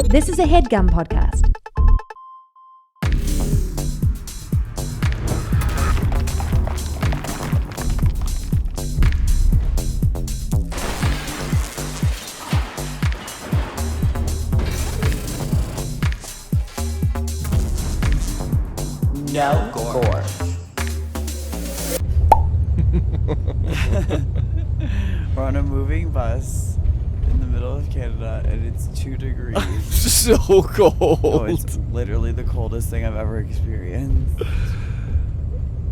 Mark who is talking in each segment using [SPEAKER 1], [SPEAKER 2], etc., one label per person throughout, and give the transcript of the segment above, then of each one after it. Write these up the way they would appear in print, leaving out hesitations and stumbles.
[SPEAKER 1] This is a HeadGum podcast.
[SPEAKER 2] No Gorge. We're on a moving bus in the middle of Canada and it's 2 degrees.
[SPEAKER 3] So cold.
[SPEAKER 2] Oh, it's literally the coldest thing I've ever experienced.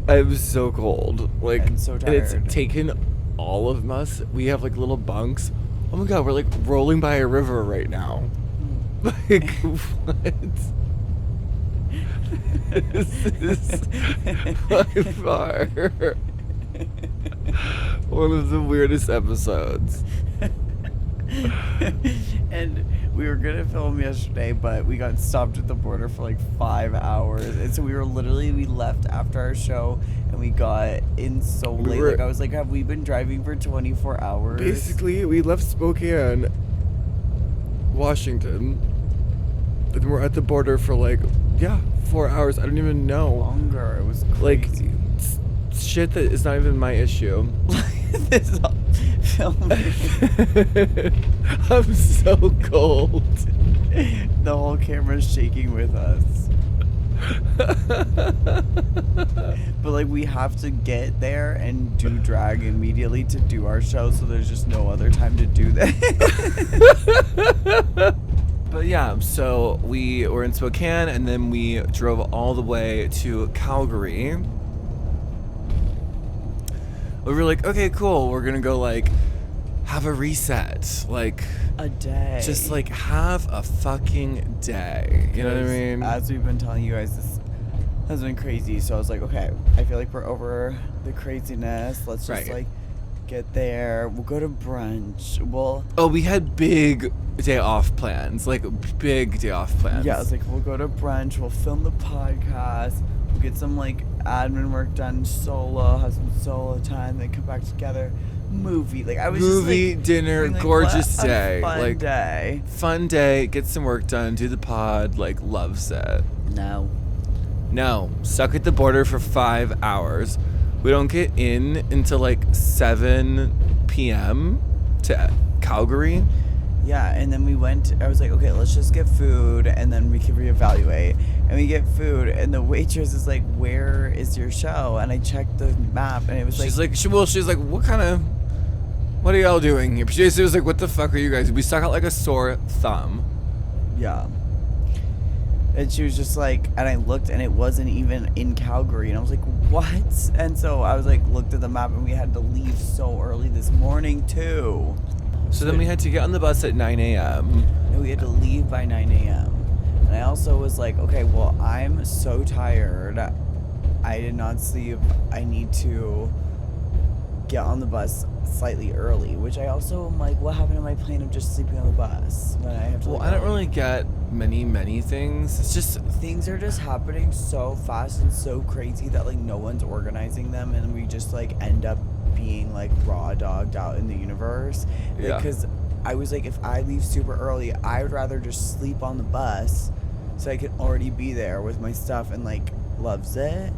[SPEAKER 3] I'm so cold. Like,
[SPEAKER 2] I'm so tired.
[SPEAKER 3] And it's taken all of us. We have like little bunks. Oh my god, we're like rolling by a river right now. Like, what? This is by far one of the weirdest episodes.
[SPEAKER 2] And we were gonna film yesterday, but we got stopped at the border for like 5 hours, and so we left after our show, and we got in so late. Like I was like, have we been driving for 24 hours?
[SPEAKER 3] Basically, we left Spokane, Washington, and we're at the border for like 4 hours. I don't even know.
[SPEAKER 2] Longer. It was
[SPEAKER 3] Like
[SPEAKER 2] crazy.
[SPEAKER 3] shit that is not even my issue.
[SPEAKER 2] This is all filming.
[SPEAKER 3] I'm so cold.
[SPEAKER 2] The whole camera's shaking with us. But like we have to get there and do drag immediately to do our show, so there's just no other time to do that.
[SPEAKER 3] But yeah, so we were in Spokane and then we drove all the way to Calgary. We were like, okay, cool. We're gonna go like have a reset, like
[SPEAKER 2] A day.
[SPEAKER 3] just like have a fucking day. You know what I mean?
[SPEAKER 2] As we've been telling you guys, this has been crazy. So I was like, okay, I feel like we're over the craziness. Let's just
[SPEAKER 3] Right.
[SPEAKER 2] like get there. We'll go to brunch.
[SPEAKER 3] Oh, we had big day off plans, like big day off plans.
[SPEAKER 2] Yeah, it's like we'll go to brunch. We'll film the podcast. We'll get some like admin work done solo. Have some solo time. Then come back together. Movie. Like I was
[SPEAKER 3] movie,
[SPEAKER 2] just like,
[SPEAKER 3] dinner,
[SPEAKER 2] being like,
[SPEAKER 3] gorgeous
[SPEAKER 2] what a
[SPEAKER 3] day.
[SPEAKER 2] Fun
[SPEAKER 3] Like
[SPEAKER 2] day.
[SPEAKER 3] fun day. Get some work done. Do the pod. Like loves it. No, stuck at the border for 5 hours. We don't get in until like 7 p.m. to Calgary.
[SPEAKER 2] Yeah, and then we went, I was like, okay, let's just get food and then we can reevaluate. And we get food and the waitress is like, where is your show? And I checked the map and it was
[SPEAKER 3] She's like, what are y'all doing here? She was like, what the fuck are you guys? We stuck out like a sore thumb.
[SPEAKER 2] yeah. And she was just like, and I looked and it wasn't even in Calgary. And I was like, what? And so I was like, looked at the map and we had to leave so early this morning too.
[SPEAKER 3] So then we had to get on the bus at 9 a.m.
[SPEAKER 2] And we had to leave by 9 a.m. And I also was like, okay, well, I'm so tired. I did not sleep. I need to get on the bus slightly early, which I also am like, what happened to my plan of just sleeping on the bus when I have to?
[SPEAKER 3] Well,
[SPEAKER 2] like,
[SPEAKER 3] I don't really get many things. It's just
[SPEAKER 2] things are just happening so fast and so crazy that like no one's organizing them, and we just like end up being like raw dogged out in the universe.
[SPEAKER 3] Yeah.
[SPEAKER 2] Because I was like, if I leave super early, I would rather just sleep on the bus so I could already be there with my stuff and like loves it.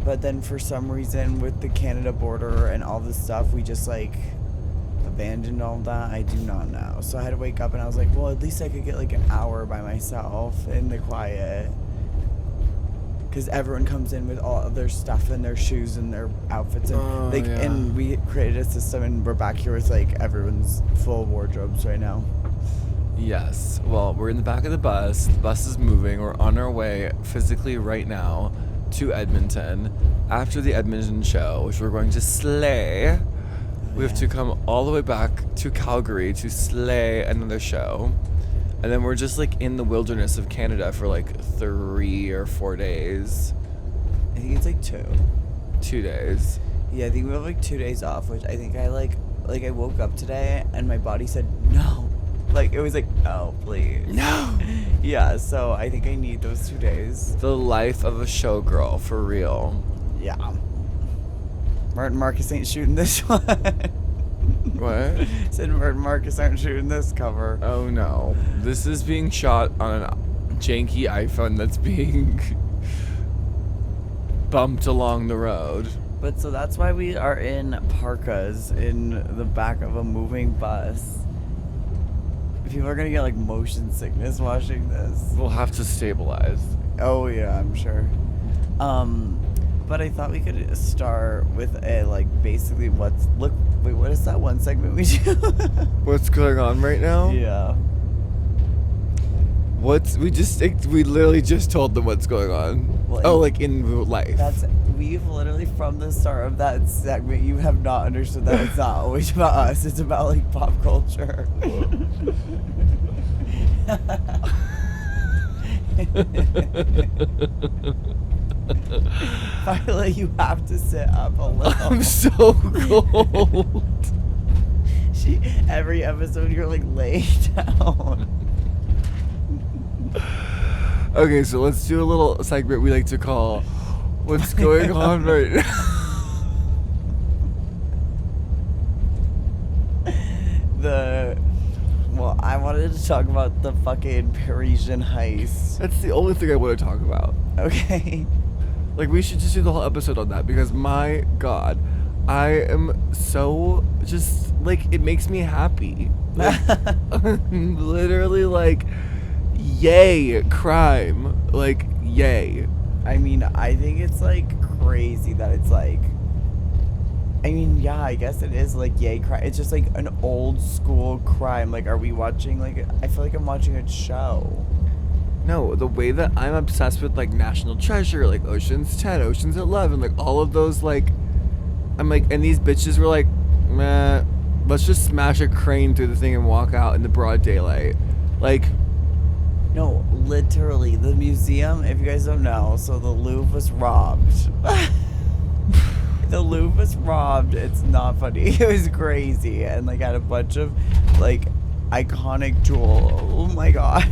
[SPEAKER 2] But then for some reason with the Canada border and all this stuff, we just like abandoned all that. I do not know. So I had to wake up and I was like, well, at least I could get like an hour by myself in the quiet. Because everyone comes in with all of their stuff and their shoes and their outfits. And and we created a system and we're back here with like everyone's full wardrobes right now.
[SPEAKER 3] yes. Well, we're in the back of the bus. The bus is moving. We're on our way physically right now to Edmonton. After the Edmonton show, which we're going to slay, we have to come all the way back to Calgary to slay another show. And then we're just like in the wilderness of Canada for like 3 or 4 days.
[SPEAKER 2] I think it's like 2.
[SPEAKER 3] 2 days.
[SPEAKER 2] Yeah, I think we have like 2 days off, which I think I like I woke up today and my body said no. Like it was like, oh, please.
[SPEAKER 3] No.
[SPEAKER 2] Yeah, so I think I need those 2 days.
[SPEAKER 3] The life of a showgirl, for real.
[SPEAKER 2] Yeah. Martin Marcus ain't shooting this one.
[SPEAKER 3] What?
[SPEAKER 2] Said Mert and Marcus aren't shooting this cover.
[SPEAKER 3] Oh no. This is being shot on a janky iPhone that's being bumped along the road.
[SPEAKER 2] But so that's why we are in parkas in the back of a moving bus. People are gonna get like motion sickness watching this.
[SPEAKER 3] We'll have to stabilize.
[SPEAKER 2] Oh yeah, I'm sure. But I thought we could start with a like basically what is that one segment we do?
[SPEAKER 3] What's going on right now?
[SPEAKER 2] Yeah.
[SPEAKER 3] We literally just told them what's going on.
[SPEAKER 2] Well,
[SPEAKER 3] like in life.
[SPEAKER 2] We've literally from the start of that segment, you have not understood that it's not always about us. It's about like pop culture. Viola, you have to sit up a little.
[SPEAKER 3] I'm so cold.
[SPEAKER 2] Every episode you're like laying down.
[SPEAKER 3] Okay, so let's do a little segment we like to call What's Going On Right Now.
[SPEAKER 2] Well, I wanted to talk about the fucking Parisian heist.
[SPEAKER 3] That's the only thing I want to talk about.
[SPEAKER 2] Okay.
[SPEAKER 3] Like, we should just do the whole episode on that because, my God, I am so just, like, it makes me happy. Like, literally, like, yay, crime. Like, yay.
[SPEAKER 2] I mean, I think it's, like, crazy that it's, like, I mean, yeah, I guess it is, like, yay, crime. It's just, like, an old school crime. Like, are we watching, like, I feel like I'm watching a show.
[SPEAKER 3] No, the way that I'm obsessed with, like, National Treasure, like, Ocean's 10, Ocean's 11, like, all of those, like, I'm like, and these bitches were like, meh, let's just smash a crane through the thing and walk out in the broad daylight. Like,
[SPEAKER 2] no, literally, the museum, if you guys don't know, so the Louvre was robbed. The Louvre was robbed. It's not funny. It was crazy. And, like, had a bunch of, like, iconic jewels. Oh, my God.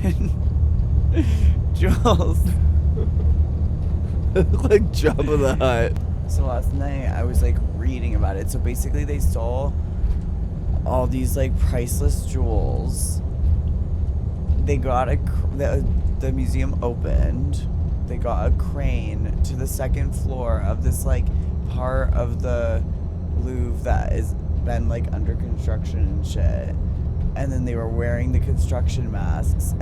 [SPEAKER 2] Jewels.
[SPEAKER 3] like Jabba the Hutt.
[SPEAKER 2] So last night, I was, like, reading about it. So basically, they stole all these, like, priceless jewels. They got the museum opened. They got a crane to the second floor of this, like, part of the Louvre that has been, like, under construction and shit. And then they were wearing the construction vests.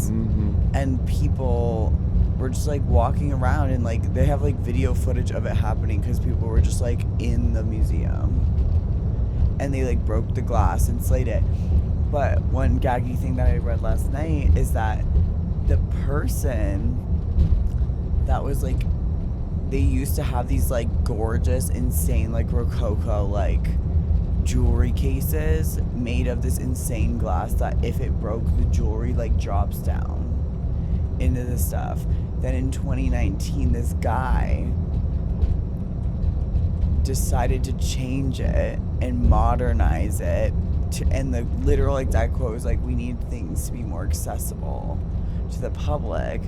[SPEAKER 3] Mm-hmm.
[SPEAKER 2] And people were just, like, walking around and, like, they have, like, video footage of it happening because people were just, like, in the museum. And they, like, broke the glass and slayed it. But one gaggy thing that I read last night is that the person that was, like, they used to have these, like, gorgeous, insane, like, Rococo, like, jewelry cases made of this insane glass that if it broke, the jewelry, like, drops down into the stuff. Then in 2019, this guy decided to change it and modernize it. And the literal exact quote was, like, we need things to be more accessible to the public.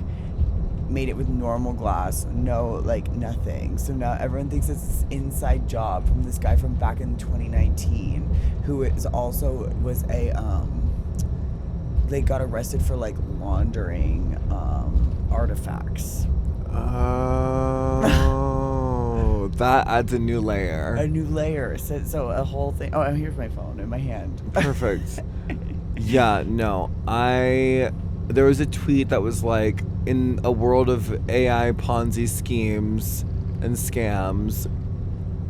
[SPEAKER 2] Made it with normal glass, no, like, nothing. So now everyone thinks it's this inside job from this guy from back in 2019 who is also was a they got arrested for, like, laundering artifacts.
[SPEAKER 3] Oh, that adds a new layer.
[SPEAKER 2] A new layer. So a whole thing. Oh, here's my phone in my hand.
[SPEAKER 3] Perfect. Yeah, no. There was a tweet that was like, in a world of AI Ponzi schemes and scams,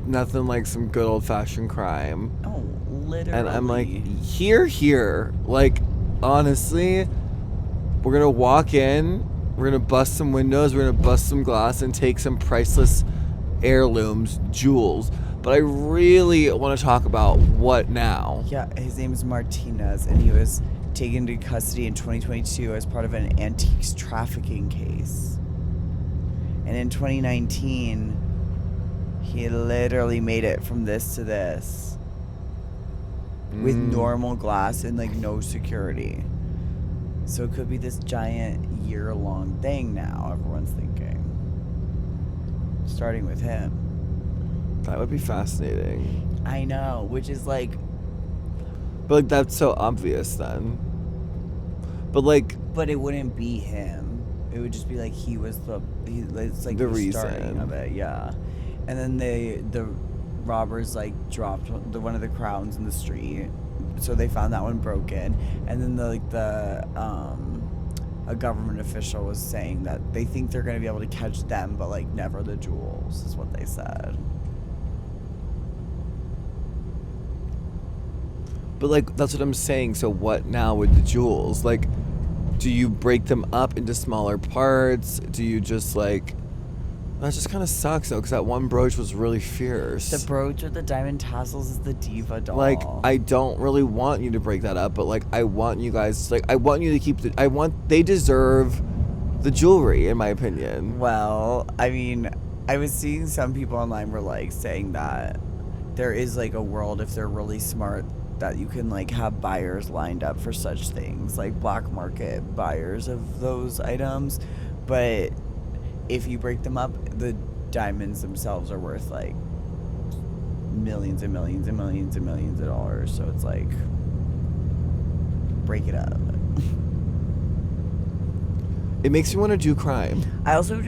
[SPEAKER 3] nothing like some good old-fashioned crime.
[SPEAKER 2] Oh, literally.
[SPEAKER 3] And I'm like, here. Like, honestly, we're going to walk in, we're going to bust some windows, we're going to bust some glass and take some priceless heirlooms, jewels. But I really want to talk about what now. Yeah,
[SPEAKER 2] his name is Martinez, and he was taken into custody in 2022 as part of an antiques trafficking case. And in 2019, he literally made it from this to this with normal glass and, like, no security. So it could be this giant year-long thing now, everyone's thinking. Starting with him.
[SPEAKER 3] That would be fascinating.
[SPEAKER 2] I know, which is like...
[SPEAKER 3] But like that's so obvious then. But like...
[SPEAKER 2] But it wouldn't be him. It would just be like it's like
[SPEAKER 3] the
[SPEAKER 2] the
[SPEAKER 3] reason
[SPEAKER 2] starting of it, yeah. And then the robbers like dropped one of the crowns in the street, so they found that one broken. And then a government official was saying that they think they're gonna be able to catch them, but like never the jewels, is what they said.
[SPEAKER 3] But like that's what I'm saying. So what now with the jewels? Like, do you break them up into smaller parts? Do you just like... That just kind of sucks though, because that one brooch was really fierce.
[SPEAKER 2] The brooch with the diamond tassels is the diva doll.
[SPEAKER 3] Like, I don't really want you to break that up, but like, I want you guys, like, I want you to keep they deserve the jewelry, in my opinion.
[SPEAKER 2] Well, I mean, I was seeing some people online were like saying that there is like a world, if they're really smart, that you can like have buyers lined up for such things, like black market buyers of those items. But if you break them up, the diamonds themselves are worth like millions and millions and millions and millions of dollars. So it's like, break it up.
[SPEAKER 3] It makes me want to do crime.
[SPEAKER 2] I also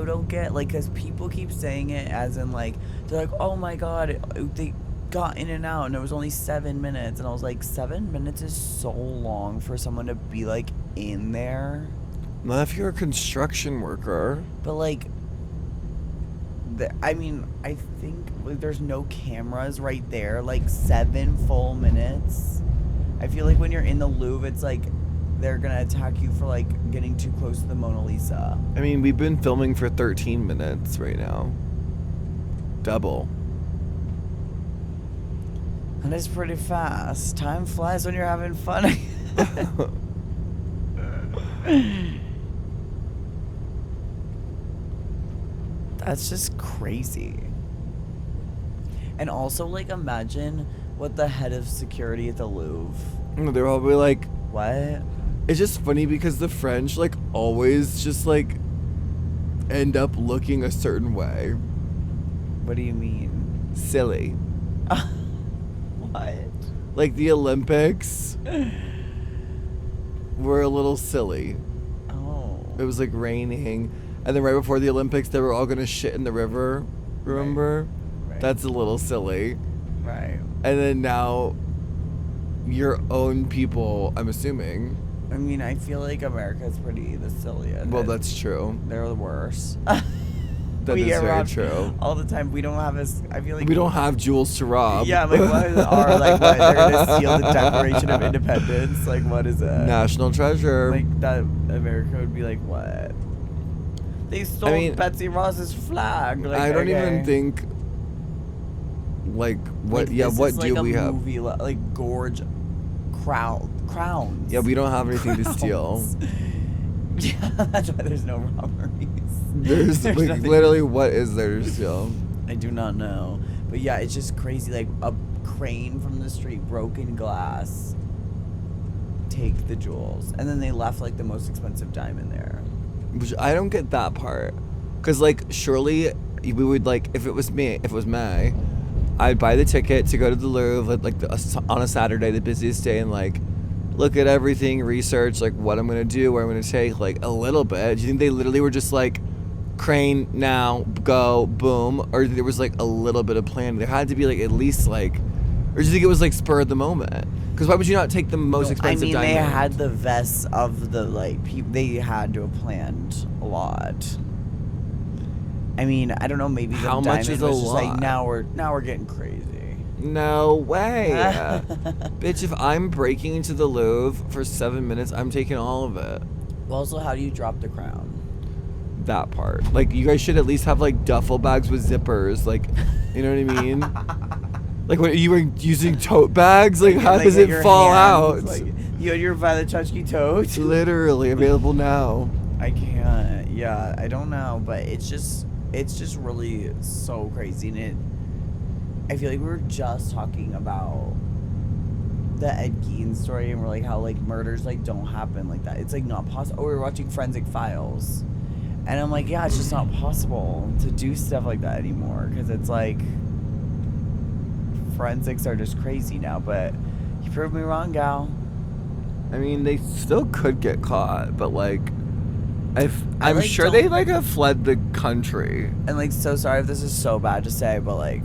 [SPEAKER 2] don't get, like, because people keep saying it as in like, they're like, oh my god, they got in and out and it was only 7 minutes. And I was like, 7 minutes is so long for someone to be like in there.
[SPEAKER 3] Not if you're a construction worker.
[SPEAKER 2] But like, I mean, I think like, there's no cameras right there. Like 7 full minutes. I feel like when you're in the Louvre, it's like they're gonna attack you for like getting too close to the Mona Lisa.
[SPEAKER 3] I mean, we've been filming for 13 minutes right now. Double.
[SPEAKER 2] And it's pretty fast. Time flies when you're having fun. That's just crazy. And also, like, imagine what the head of security at the Louvre...
[SPEAKER 3] They're probably like...
[SPEAKER 2] What?
[SPEAKER 3] It's just funny because the French, like, always just, like, end up looking a certain way.
[SPEAKER 2] What do you mean?
[SPEAKER 3] Silly.
[SPEAKER 2] What?
[SPEAKER 3] Like, the Olympics were a little silly.
[SPEAKER 2] Oh.
[SPEAKER 3] It was, like, raining. And then right before the Olympics, they were all going to shit in the river. Remember?
[SPEAKER 2] Right.
[SPEAKER 3] That's a little silly.
[SPEAKER 2] Right.
[SPEAKER 3] And then now, your own people, I'm assuming.
[SPEAKER 2] I mean, I feel like America's pretty the silliest.
[SPEAKER 3] Well, that's true.
[SPEAKER 2] They're the worst.
[SPEAKER 3] That is very true.
[SPEAKER 2] All the time. We don't have I feel like...
[SPEAKER 3] We don't have jewels to rob.
[SPEAKER 2] Yeah, like, what are, like, what? They're going to steal the Declaration of Independence? Like, what is it?
[SPEAKER 3] National treasure.
[SPEAKER 2] Like, that America would be like, what? They stole Betsy Ross's flag. Like,
[SPEAKER 3] I don't even think, like, what,
[SPEAKER 2] like,
[SPEAKER 3] yeah, what
[SPEAKER 2] is
[SPEAKER 3] do
[SPEAKER 2] like
[SPEAKER 3] we
[SPEAKER 2] a
[SPEAKER 3] have?
[SPEAKER 2] movie, like, Gorge crowns.
[SPEAKER 3] Yeah, we don't have anything to steal.
[SPEAKER 2] Yeah, that's why there's no robberies.
[SPEAKER 3] There's like, literally, what is there to steal?
[SPEAKER 2] I do not know. But yeah, it's just crazy. Like, a crane from the street, broken glass, take the jewels. And then they left, like, the most expensive diamond there.
[SPEAKER 3] Which I don't get that part. Because, like, surely we would, like, if it was me, I'd buy the ticket to go to the Louvre, like, on a Saturday, the busiest day, and, like, look at everything, research, like, what I'm going to do, where I'm going to take, like, a little bit. Do you think they literally were just, like, crane, now, go, boom? Or there was, like, a little bit of planning? There had to be, like, at least, like... Or do you think it was, like, spur of the moment? Because why would you not take the most expensive diamond?
[SPEAKER 2] They had the vests of the, like, they had to have planned a lot. I mean, I don't know, maybe
[SPEAKER 3] how
[SPEAKER 2] the
[SPEAKER 3] much is a
[SPEAKER 2] was just
[SPEAKER 3] lot?
[SPEAKER 2] Like, now we're getting crazy.
[SPEAKER 3] No way. Bitch, if I'm breaking into the Louvre for 7 minutes, I'm taking all of it.
[SPEAKER 2] Well, also, how do you drop the crown?
[SPEAKER 3] That part. Like, you guys should at least have, like, duffel bags with zippers. Like, you know what I mean? Like, what, you were using tote bags? Like, how does it fall out?
[SPEAKER 2] Like, you had your by the Chachki tote?
[SPEAKER 3] Literally available now.
[SPEAKER 2] I can't. Yeah, I don't know, but it's just really so crazy. And I feel like we were just talking about the Ed Gein story, and we're like, how, like, murders, like, don't happen like that. It's, like, not possible. Oh, we were watching Forensic Files, And I'm like, yeah, it's just not possible to do stuff like that anymore. Because it's like, forensics are just crazy now. But you proved me wrong, gal.
[SPEAKER 3] I mean, they still could get caught, but like, I'm
[SPEAKER 2] like,
[SPEAKER 3] sure they like have fled the country.
[SPEAKER 2] And like, so sorry if this is so bad to say, but like,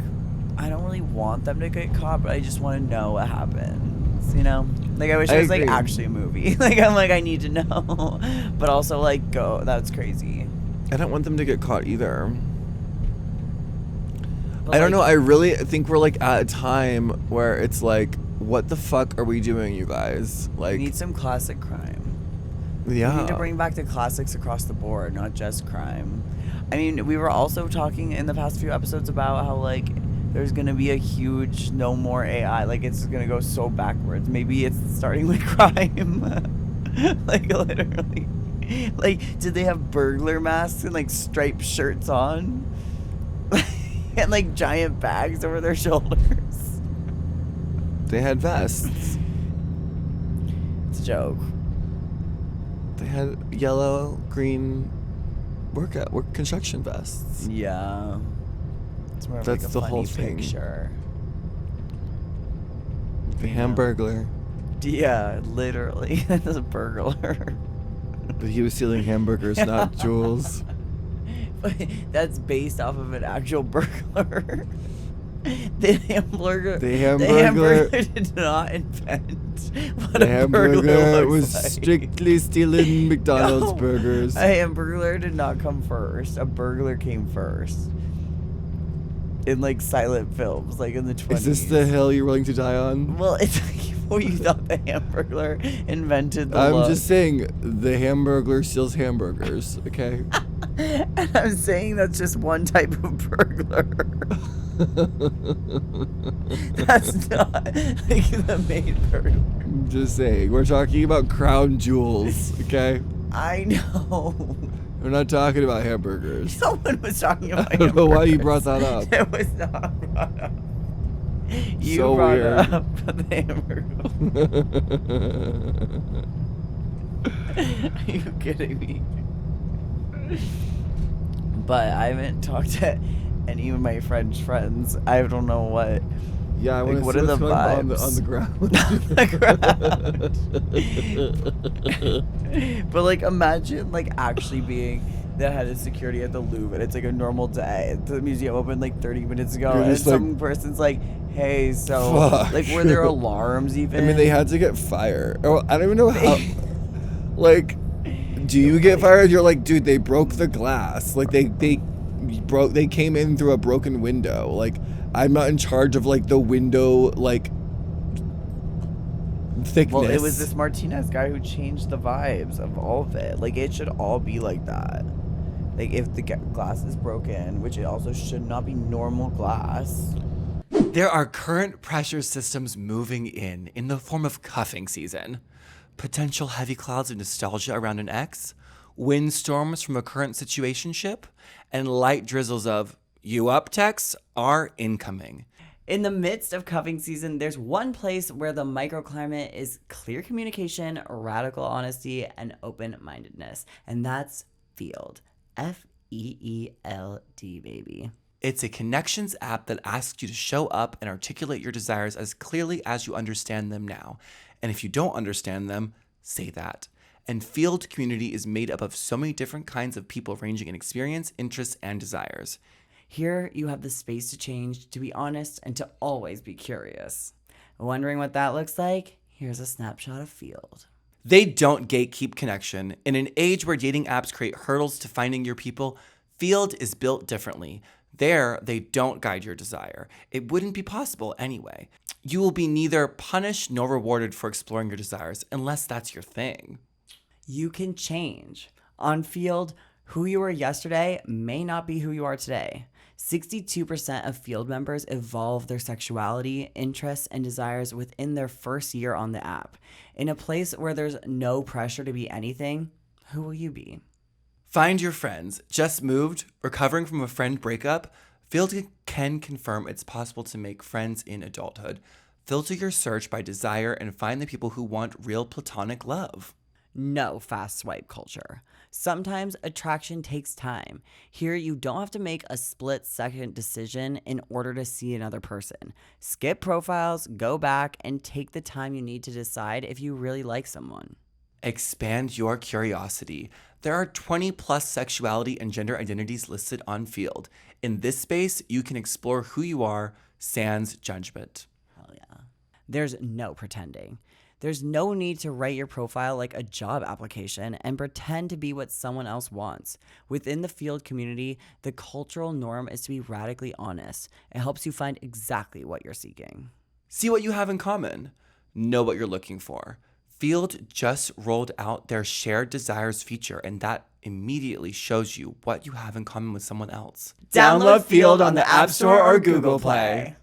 [SPEAKER 2] I don't really want them to get caught, but I just want to know what happens, you know? Like, I wish it was like actually a movie. Like, I'm like, I need to know. But also like, that's crazy.
[SPEAKER 3] I don't want them to get caught either.
[SPEAKER 2] But
[SPEAKER 3] I don't know. I really think we're like at a time where it's like, what the fuck are we doing, you guys? Like,
[SPEAKER 2] we need some classic crime.
[SPEAKER 3] Yeah.
[SPEAKER 2] We need to bring back the classics across the board, not just crime. I mean, we were also talking in the past few episodes about how, like, there's going to be a huge no more AI. Like, it's going to go so backwards. Maybe it's starting with crime. Like, literally. Like, did they have burglar masks and, like, striped shirts on? And, like, giant bags over their shoulders?
[SPEAKER 3] They had vests.
[SPEAKER 2] It's a joke.
[SPEAKER 3] They had yellow, green work construction vests.
[SPEAKER 2] Yeah. It's more of
[SPEAKER 3] That's
[SPEAKER 2] like a
[SPEAKER 3] the
[SPEAKER 2] funny
[SPEAKER 3] whole thing.
[SPEAKER 2] picture.
[SPEAKER 3] The Hamburglar.
[SPEAKER 2] Yeah, literally. That's a burglar.
[SPEAKER 3] But he was stealing hamburgers, not jewels.
[SPEAKER 2] But that's based off of an actual burglar. The Hamburglar did not invent what
[SPEAKER 3] The
[SPEAKER 2] a burglar
[SPEAKER 3] Hamburglar
[SPEAKER 2] looks
[SPEAKER 3] was
[SPEAKER 2] like.
[SPEAKER 3] strictly stealing McDonald's
[SPEAKER 2] No,
[SPEAKER 3] burgers.
[SPEAKER 2] A Hamburglar did not come first. A burglar came first. In like silent films, like in the 20s.
[SPEAKER 3] Is this the hill you're willing to die on?
[SPEAKER 2] Well, it's like, well, you thought the Hamburglar invented the
[SPEAKER 3] I'm
[SPEAKER 2] look.
[SPEAKER 3] just saying, the Hamburglar steals hamburgers, okay?
[SPEAKER 2] And I'm saying that's just one type of burglar. That's not like the main burglar.
[SPEAKER 3] I'm just saying, we're talking about crown jewels, okay?
[SPEAKER 2] I know.
[SPEAKER 3] We're not talking about hamburgers.
[SPEAKER 2] No one was talking about
[SPEAKER 3] I don't know why you brought that up.
[SPEAKER 2] It was not brought up. You
[SPEAKER 3] So
[SPEAKER 2] brought
[SPEAKER 3] weird.
[SPEAKER 2] up the hamburger. Are you kidding me? But I haven't talked to any of my French friends. I don't know what.
[SPEAKER 3] Yeah, I want to
[SPEAKER 2] Like, what
[SPEAKER 3] see
[SPEAKER 2] are
[SPEAKER 3] what's
[SPEAKER 2] the
[SPEAKER 3] going on
[SPEAKER 2] vibes?
[SPEAKER 3] on the ground.
[SPEAKER 2] The ground. But like, imagine like actually being the head of security at the Louvre, and it's like a normal day. The museum opened like 30 minutes ago,
[SPEAKER 3] You're
[SPEAKER 2] and
[SPEAKER 3] just like,
[SPEAKER 2] some person's like, "Hey, so
[SPEAKER 3] fuck."
[SPEAKER 2] like, were there alarms even?"
[SPEAKER 3] I mean, they had to get fired. Oh, I don't even know how. Like, do you get fired? You're like, dude, they broke the glass. Like, they came in through a broken window. Like, I'm not in charge of like the window like thickness.
[SPEAKER 2] Well, it was this Martinez guy who changed the vibes of all of it. Like, it should all be like that. Like, if the glass is broken, which it also should not be normal glass.
[SPEAKER 4] There are current pressure systems moving in the form of cuffing season. Potential heavy clouds of nostalgia around an ex, windstorms from a current situationship, and light drizzles of "you up" texts are incoming.
[SPEAKER 2] In the midst of cuffing season, there's one place where the microclimate is clear communication, radical honesty, and open-mindedness. And that's Field. F-E-E-L-D, baby.
[SPEAKER 4] It's a connections app that asks you to show up and articulate your desires as clearly as you understand them now. And if you don't understand them, say that. And Field Community is made up of so many different kinds of people ranging in experience, interests, and desires.
[SPEAKER 2] Here, you have the space to change, to be honest, and to always be curious. Wondering what that looks like? Here's a snapshot of Field.
[SPEAKER 4] They don't gatekeep connection. In an age where dating apps create hurdles to finding your people, Field is built differently. There, they don't guide your desire. It wouldn't be possible anyway. You will be neither punished nor rewarded for exploring your desires, unless that's your thing.
[SPEAKER 2] You can change. On Field, who you were yesterday may not be who you are today. 62% of Field members evolve their sexuality, interests, and desires within their first year on the app. In a place where there's no pressure to be anything, who will you be?
[SPEAKER 4] Find your friends. Just moved? Recovering from a friend breakup? Field can confirm it's possible to make friends in adulthood. Filter your search by desire and find the people who want real platonic love.
[SPEAKER 2] no fast swipe culture. Sometimes attraction takes time. Here, you don't have to make a split-second decision in order to see another person. Skip profiles, go back, and take the time you need to decide if you really like someone.
[SPEAKER 4] Expand your curiosity. There are 20 plus sexuality and gender identities listed on Field. In this space, you can explore who you are, sans judgment.
[SPEAKER 2] Hell yeah. There's no pretending. There's no need to write your profile like a job application and pretend to be what someone else wants. Within the Field community, the cultural norm is to be radically honest. It helps you find exactly what you're seeking.
[SPEAKER 4] See what you have in common. Know what you're looking for. Field just rolled out their shared desires feature, and that immediately shows you what you have in common with someone else.
[SPEAKER 2] Download Field on the App Store or Google Play.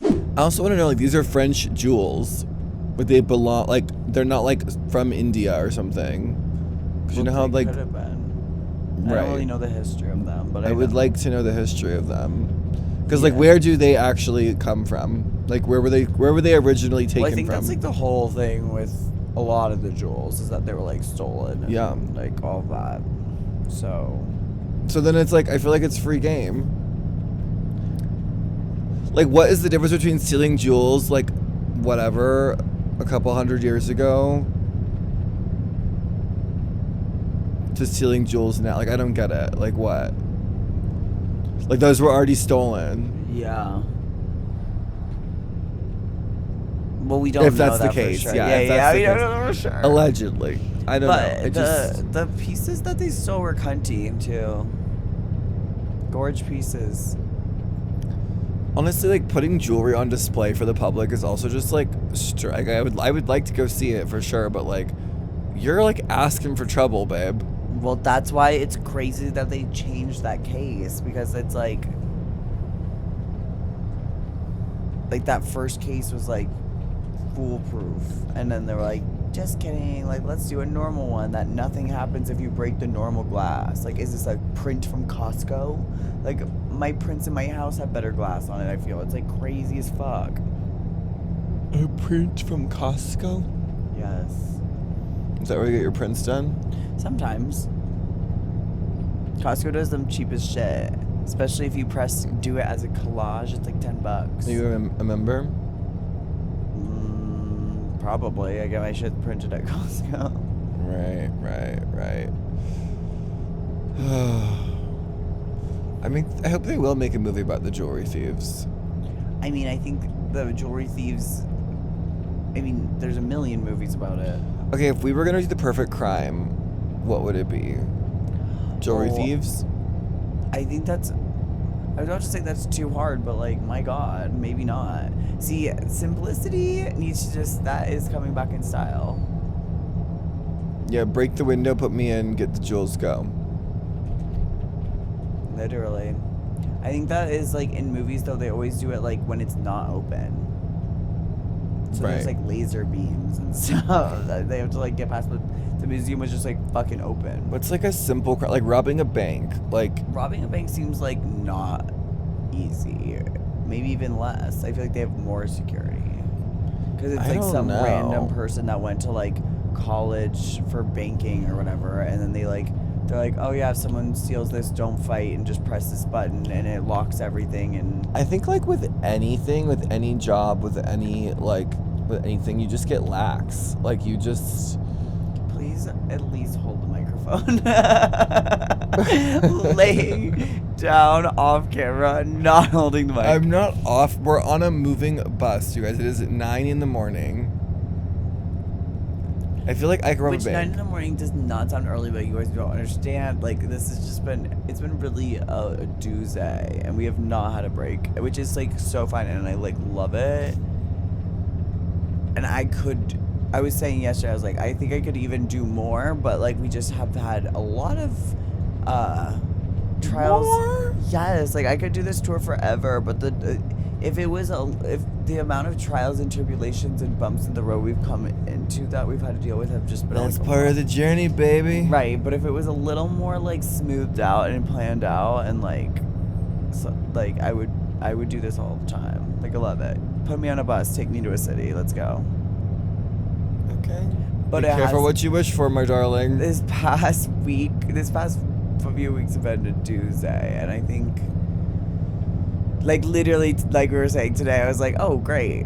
[SPEAKER 3] I also want to know, like, these are French jewels, but they belong, like, they're not, like, from India or something. Because you know how, like,
[SPEAKER 2] could have been. I
[SPEAKER 3] right.
[SPEAKER 2] don't really know the history of them, but
[SPEAKER 3] I would like to know the history of them. Because, like,
[SPEAKER 2] Yeah.
[SPEAKER 3] where do they actually come from? Like, where were they originally taken
[SPEAKER 2] Well, I think
[SPEAKER 3] from?
[SPEAKER 2] that's like the whole thing with a lot of the jewels is that they were like stolen. And,
[SPEAKER 3] Yeah.
[SPEAKER 2] like all that. So
[SPEAKER 3] then it's like, I feel like it's free game. Like, what is the difference between stealing jewels, like, whatever, a couple hundred years ago, to stealing jewels now? Like, I don't get it. Like, what? Like, those were already stolen.
[SPEAKER 2] yeah. Well, we don't
[SPEAKER 3] If
[SPEAKER 2] know
[SPEAKER 3] that's
[SPEAKER 2] that
[SPEAKER 3] the case,
[SPEAKER 2] for sure.
[SPEAKER 3] yeah, if that's
[SPEAKER 2] yeah,
[SPEAKER 3] the
[SPEAKER 2] we don't
[SPEAKER 3] case.
[SPEAKER 2] know for sure.
[SPEAKER 3] Allegedly. I don't know.
[SPEAKER 2] But
[SPEAKER 3] It just...
[SPEAKER 2] the pieces that they stole were cunty too. Gorge pieces.
[SPEAKER 3] Honestly, like, putting jewelry on display for the public is also just, like, like, I would like to go see it for sure, but, like, you're, like, asking for trouble, babe.
[SPEAKER 2] Well, that's why it's crazy that they changed that case, because it's like that first case was like foolproof, and then they were like, just kidding, like, let's do a normal one that nothing happens if you break the normal glass. Like, is this a print from Costco? Like, my prints in my house have better glass on it. I feel it's like crazy as fuck.
[SPEAKER 3] A print from Costco?
[SPEAKER 2] Yes.
[SPEAKER 3] Is that where you get your prints done?
[SPEAKER 2] Sometimes. Costco does them cheap as shit. Especially if you do it as a collage, it's like $10.
[SPEAKER 3] Are you a member?
[SPEAKER 2] Probably. I get my shit printed at Costco.
[SPEAKER 3] Right. I mean, I hope they will make a movie about the jewelry thieves.
[SPEAKER 2] I mean, I think the jewelry thieves, I mean, there's a million movies about it.
[SPEAKER 3] Okay, if we were gonna do the perfect crime, what would it be? Jewelry thieves?
[SPEAKER 2] I think that's, I was about to say that's too hard, but like, my God, maybe not. See, simplicity needs to that is coming back in style.
[SPEAKER 3] Yeah, break the window, put me in, get the jewels, go.
[SPEAKER 2] Literally. I think that is like in movies though, they always do it like when it's not open. So
[SPEAKER 3] Right.
[SPEAKER 2] there's like laser beams and stuff that they have to like get past, but the museum was just like fucking open.
[SPEAKER 3] What's like a simple crime, like robbing a bank? Like,
[SPEAKER 2] Robbing a bank seems like not easy. Maybe even less. I feel like they have more security. Because it's
[SPEAKER 3] I
[SPEAKER 2] like
[SPEAKER 3] don't
[SPEAKER 2] some
[SPEAKER 3] know.
[SPEAKER 2] random person that went to like college for banking or whatever, and then they're like, oh yeah, if someone steals this, don't fight and just press this button and it locks everything. And
[SPEAKER 3] I think like with anything, with any job, with anything, you just get lax. Like you just...
[SPEAKER 2] please at least hold the microphone. Laying down off camera, not holding the mic.
[SPEAKER 3] I'm not off. We're on a moving bus, you guys. It is 9 a.m. I feel like I can rob a
[SPEAKER 2] Which 9
[SPEAKER 3] bank.
[SPEAKER 2] a.m. does not sound early, but you guys don't understand. Like, this has just it's been really a doozy, and we have not had a break, which is like so fun, and I like love it. And I was saying yesterday, I was like, I think I could even do more, but like we just have had a lot of trials.
[SPEAKER 3] More?
[SPEAKER 2] Yes, like I could do this tour forever, but if the amount of trials and tribulations and bumps in the road we've come into that we've had to deal with have just been
[SPEAKER 3] That's
[SPEAKER 2] like,
[SPEAKER 3] part of the journey, baby.
[SPEAKER 2] right. But if it was a little more like smoothed out and planned out, and like I would do this all the time. Like I love it. Put me on a bus, take me to a city, let's go.
[SPEAKER 3] Okay.
[SPEAKER 2] But
[SPEAKER 3] Be
[SPEAKER 2] it
[SPEAKER 3] careful
[SPEAKER 2] has,
[SPEAKER 3] what you wish for, my darling.
[SPEAKER 2] this past few weeks have been a Tuesday, and I think, like, literally, like we were saying today, I was like, oh, great.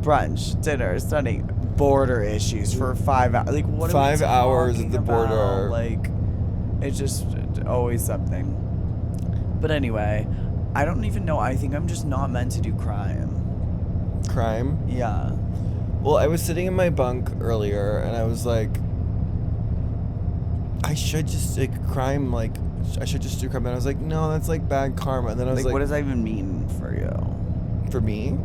[SPEAKER 2] Brunch, dinner, stunning. Border issues for 5 hours. Like, what
[SPEAKER 3] 5
[SPEAKER 2] are we
[SPEAKER 3] hours
[SPEAKER 2] talking
[SPEAKER 3] at the
[SPEAKER 2] about?
[SPEAKER 3] border.
[SPEAKER 2] Like, it's just always something. But anyway, I don't even know. I think I'm just not meant to do crime.
[SPEAKER 3] Crime?
[SPEAKER 2] Yeah.
[SPEAKER 3] Well, I was sitting in my bunk earlier, and I was like, I should just do crime. And I was like, no, that's like bad karma. And then I was like,
[SPEAKER 2] what does that even mean for you?
[SPEAKER 3] for me?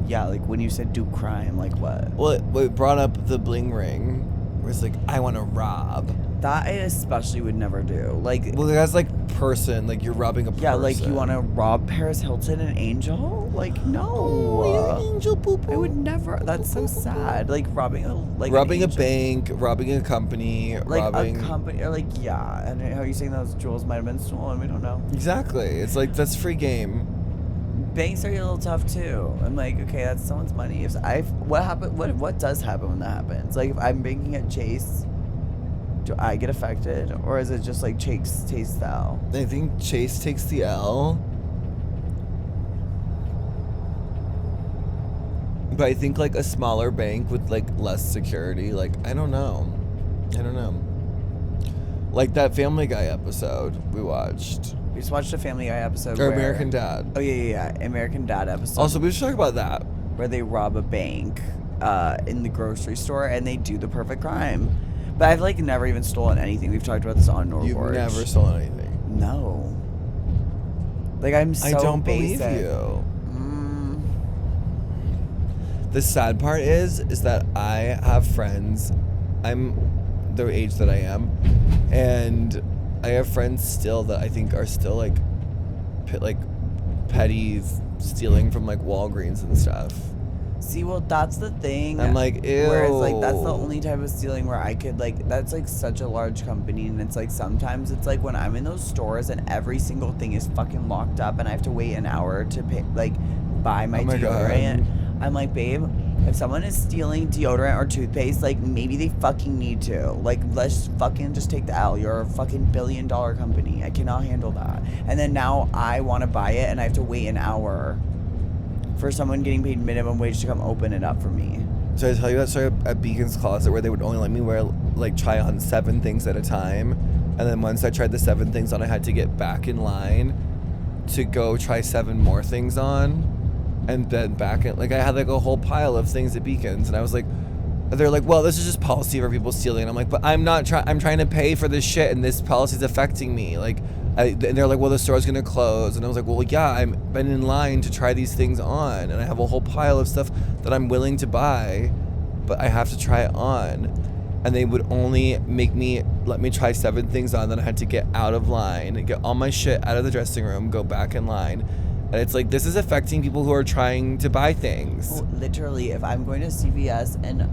[SPEAKER 2] Yeah, like when you said do crime, like what?
[SPEAKER 3] Well, it brought up the bling ring, where it's like, I want to rob.
[SPEAKER 2] That I especially would never do. Like,
[SPEAKER 3] Well, that's like person, like you're robbing a person.
[SPEAKER 2] yeah, like you want to rob Paris Hilton and Angel? Like, no.
[SPEAKER 3] Oh, you angel poo poo.
[SPEAKER 2] I would never. That's so sad. Like robbing a
[SPEAKER 3] robbing a
[SPEAKER 2] angel.
[SPEAKER 3] bank, robbing a company,
[SPEAKER 2] Like
[SPEAKER 3] robbing
[SPEAKER 2] a company, or like, yeah. And how are you saying those jewels might have been stolen? We don't know.
[SPEAKER 3] Exactly. It's like that's free game.
[SPEAKER 2] Banks are a little tough too. I'm like, okay, that's someone's money. What does happen when that happens? Like, if I'm banking at Chase, do I get affected, or is it just like Chase takes the L?
[SPEAKER 3] I think Chase takes the L. But I think like a smaller bank with like less security, like I don't know. Like that Family Guy episode we watched.
[SPEAKER 2] We just watched a Family Guy episode.
[SPEAKER 3] Or
[SPEAKER 2] where,
[SPEAKER 3] American Dad.
[SPEAKER 2] Oh yeah, American Dad episode.
[SPEAKER 3] Also, we should talk about that.
[SPEAKER 2] Where they rob a bank in the grocery store and they do the perfect crime. But I've like never even stolen anything. We've talked about this on Gorge.
[SPEAKER 3] You've never stolen anything.
[SPEAKER 2] No. Like I'm so
[SPEAKER 3] I don't
[SPEAKER 2] basic.
[SPEAKER 3] believe you. The sad part is that I have friends. I'm the age that I am, and I have friends still that I think are still like petty stealing from like Walgreens and stuff.
[SPEAKER 2] See, well, that's the thing.
[SPEAKER 3] I'm like, ew.
[SPEAKER 2] Where it's like, that's the only type of stealing where I could, like, that's like such a large company. And it's like, sometimes it's like when I'm in those stores and every single thing is fucking locked up and I have to wait an hour to pay, like, buy my deodorant.
[SPEAKER 3] God.
[SPEAKER 2] I'm like, babe, if someone is stealing deodorant or toothpaste, like, maybe they fucking need to. Like, let's fucking just take the L. You're a fucking billion-dollar company. I cannot handle that. And then now I want to buy it and I have to wait an hour for someone getting paid minimum wage to come open it up for me.
[SPEAKER 3] So I tell you that story at Beacon's Closet where they would only let me try on 7 things at a time, and then once I tried the 7 things on, I had to get back in line to go try 7 more things on, and then back in, like I had like a whole pile of things at Beacon's, and I was like, they're like, well, this is just policy for people stealing. And I'm like, but I'm trying to pay for this shit, and this policy's affecting me. Like, and they're like, well, the store's gonna close. And I was like, well, yeah, I've been in line to try these things on, and I have a whole pile of stuff that I'm willing to buy, but I have to try it on. And they would only let me try 7 things on, then I had to get out of line, get all my shit out of the dressing room, go back in line. And it's like, this is affecting people who are trying to buy things.
[SPEAKER 2] Well, literally, if I'm going to CVS and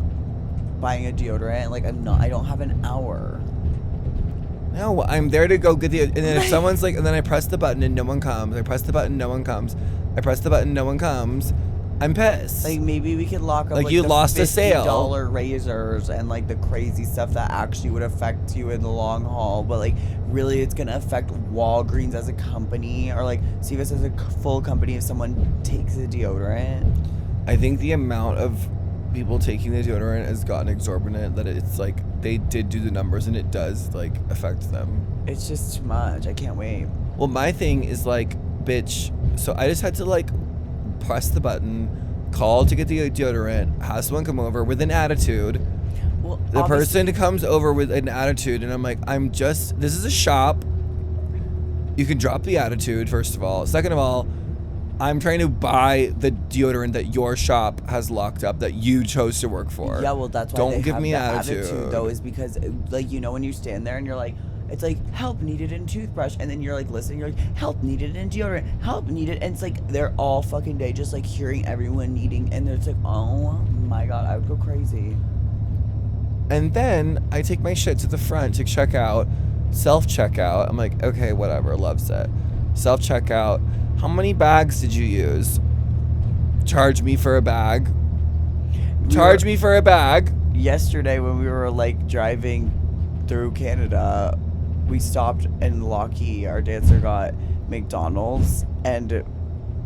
[SPEAKER 2] buying a deodorant, like I don't have an hour.
[SPEAKER 3] No, I'm there to go get the, and then if someone's like, and then I press the button and no one comes. I press the button, no one comes. I press the button, no one comes. I'm pissed.
[SPEAKER 2] Like, maybe we could lock up
[SPEAKER 3] Like,
[SPEAKER 2] like
[SPEAKER 3] you
[SPEAKER 2] the
[SPEAKER 3] lost a sale.
[SPEAKER 2] $50 razors and like the crazy stuff that actually would affect you in the long haul, but like really it's gonna affect Walgreens as a company, or like CVS as a full company if someone takes a deodorant.
[SPEAKER 3] I think the amount of people taking the deodorant has gotten exorbitant, that it's like they did do the numbers and it does like affect them.
[SPEAKER 2] It's just too much. I can't wait.
[SPEAKER 3] Well, my thing is like, bitch, so I just had to like press the button, call to get the deodorant, have someone come over with an attitude.
[SPEAKER 2] Well,
[SPEAKER 3] The person comes over with an attitude, and I'm like, this is a shop. You can drop the attitude, first of all. Second of all, I'm trying to buy the deodorant that your shop has locked up that you chose to work for.
[SPEAKER 2] Yeah, well, that's why
[SPEAKER 3] Don't
[SPEAKER 2] they
[SPEAKER 3] give
[SPEAKER 2] have
[SPEAKER 3] me
[SPEAKER 2] the
[SPEAKER 3] attitude.
[SPEAKER 2] though, is because, like, you know, when you stand there and you're like, it's like, help needed in toothbrush, and then you're like listening, you're like, help needed in deodorant, help needed, and it's like they're all fucking day just like hearing everyone needing, and it's like, oh my god, I would go crazy.
[SPEAKER 3] And then I take my shit to the front to check out, self-checkout. I'm like, okay, whatever, loves it. Self-checkout. How many bags did you use? Charge me for a bag. Charge me for a bag.
[SPEAKER 2] yesterday when we were like driving through Canada, we stopped in Lockheed. Our dancer got McDonald's, and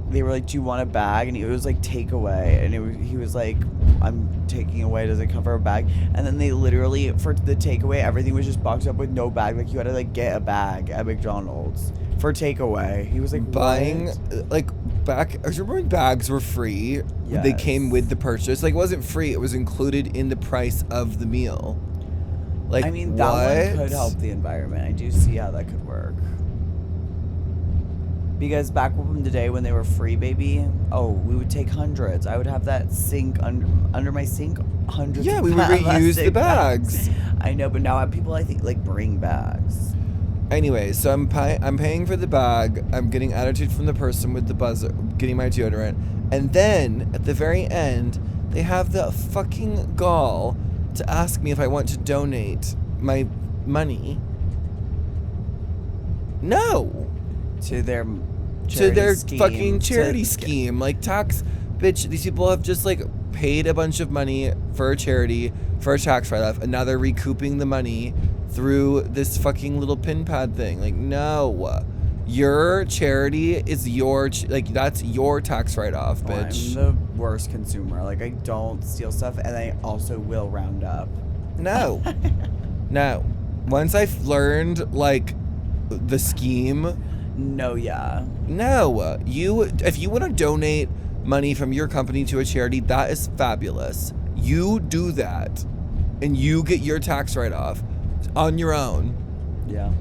[SPEAKER 2] they were like, "Do you want a bag?" And it was like takeaway, and he was like, "I'm taking away. Does it cover a bag?" And then they literally, for the takeaway, everything was just boxed up with no bag. Like you had to like get a bag at McDonald's for takeaway. He was like
[SPEAKER 3] buying
[SPEAKER 2] what?
[SPEAKER 3] like back. I remember when bags were free.
[SPEAKER 2] Yes.
[SPEAKER 3] They came with the purchase. Like it wasn't free. It was included in the price of the meal. Like
[SPEAKER 2] I mean, that one could help the environment. I do see how that could work. Because back in the day when they were free, baby, we would take hundreds. I would have that sink under my sink, hundreds.
[SPEAKER 3] Yeah,
[SPEAKER 2] of
[SPEAKER 3] we would reuse
[SPEAKER 2] plastic
[SPEAKER 3] the bags.
[SPEAKER 2] I know, but now people I think like bring bags.
[SPEAKER 3] Anyway, so I'm paying for the bag. I'm getting attitude from the person with the buzzer, getting my deodorant, and then at the very end, they have the fucking gall to ask me if I want to donate my money. No.
[SPEAKER 2] To their
[SPEAKER 3] fucking charity scheme. Like tax, bitch, these people have just like paid a bunch of money for a charity, for a tax write-off, and now they're recouping the money through this fucking little pin pad thing. Like, no. Your charity is that's your tax write-off, bitch.
[SPEAKER 2] I'm the worst consumer. Like, I don't steal stuff, and I also will round up.
[SPEAKER 3] No. No. Once I've learned, like, the scheme...
[SPEAKER 2] No, yeah.
[SPEAKER 3] No. If you want to donate money from your company to a charity, that is fabulous. You do that, and you get your tax write-off on your own.
[SPEAKER 2] Yeah.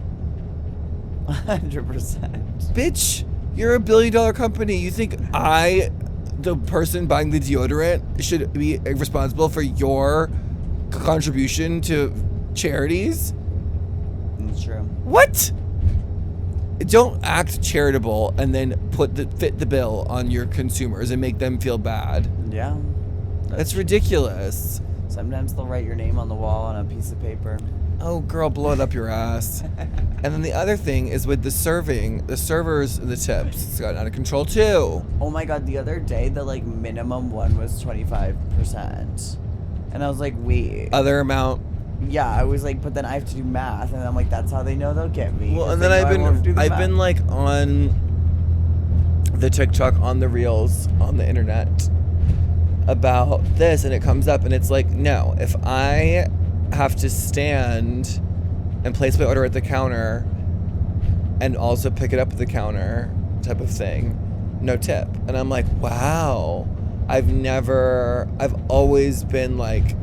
[SPEAKER 2] 100%.
[SPEAKER 3] Bitch, you're a $1 billion company. You think the person buying the deodorant, should be responsible for your contribution to charities?
[SPEAKER 2] That's true.
[SPEAKER 3] What? Don't act charitable and then fit the bill on your consumers and make them feel bad.
[SPEAKER 2] Yeah.
[SPEAKER 3] That's ridiculous.
[SPEAKER 2] Sometimes they'll write your name on the wall on a piece of paper.
[SPEAKER 3] Oh, girl, blow it up your ass. And then the other thing is with the servers, the tips. It's gotten out of control too.
[SPEAKER 2] Oh my God, the other day, the like minimum one was 25%. And I was like, wait.
[SPEAKER 3] Other amount.
[SPEAKER 2] Yeah, I was like, but then I have to do math, and I'm like, that's how they know they'll get me.
[SPEAKER 3] Well, and then I've been like on the TikTok, on the reels, on the internet about this, and it comes up, and it's like, no, if I have to stand and place my order at the counter and also pick it up at the counter type of thing, no tip. And I'm like, wow, I've always been like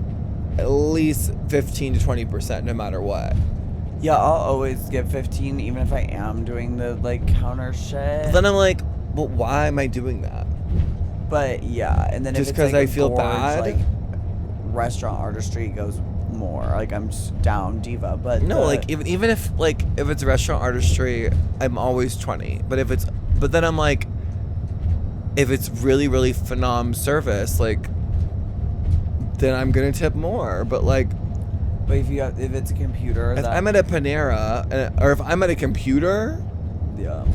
[SPEAKER 3] at least 15 to 20% no matter what.
[SPEAKER 2] Yeah, I'll always get 15 even if I am doing the like counter shit.
[SPEAKER 3] Then I'm like, well, why am I doing that?
[SPEAKER 2] But yeah, and then
[SPEAKER 3] just
[SPEAKER 2] if it's
[SPEAKER 3] because
[SPEAKER 2] like
[SPEAKER 3] I feel
[SPEAKER 2] Gorge,
[SPEAKER 3] bad,
[SPEAKER 2] like restaurant artistry goes more. Like I'm just down diva, but
[SPEAKER 3] no, like even if it's restaurant artistry, I'm always 20. But then I'm like, if it's really really phenom service, like, then I'm gonna tip more. But
[SPEAKER 2] if it's a computer,
[SPEAKER 3] if I'm at a Panera, or if I'm at a computer,
[SPEAKER 2] yeah,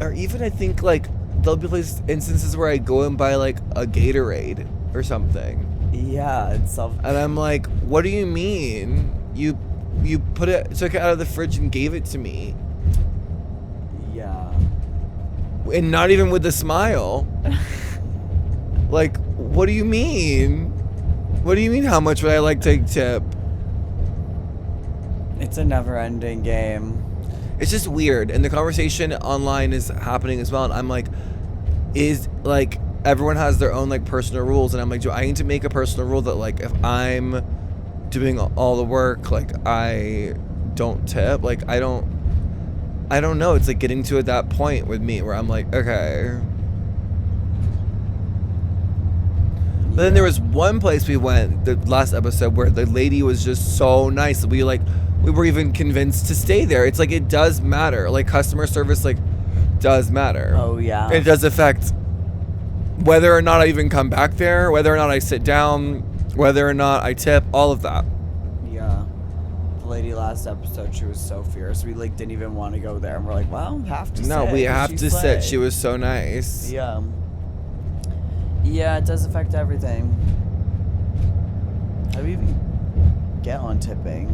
[SPEAKER 3] or even I think like there'll be instances where I go and buy like a Gatorade or something.
[SPEAKER 2] Yeah, it's
[SPEAKER 3] and I'm like, what do you mean? You took it out of the fridge and gave it to me.
[SPEAKER 2] Yeah.
[SPEAKER 3] And not even with a smile. Like, what do you mean? What do you mean, how much would I like to tip?
[SPEAKER 2] It's a never-ending game.
[SPEAKER 3] It's just weird. And the conversation online is happening as well. And I'm like, everyone has their own, like, personal rules. And I'm like, do I need to make a personal rule that, like, if I'm doing all the work, like, I don't tip? Like, I don't know. It's, like, getting to that point with me where I'm like, okay. But then there was one place we went, the last episode, where the lady was just so nice. We were even convinced to stay there. It's like, it does matter. Like, customer service, like, does matter.
[SPEAKER 2] Oh, yeah.
[SPEAKER 3] It does affect whether or not I even come back there, whether or not I sit down, whether or not I tip, all of that.
[SPEAKER 2] Yeah. The lady last episode, she was so fierce. We, like, didn't even want to go there. And we're like, well, have to sit.
[SPEAKER 3] No, we have to sit. She was so nice.
[SPEAKER 2] Yeah. Yeah, it does affect everything. we even get on tipping?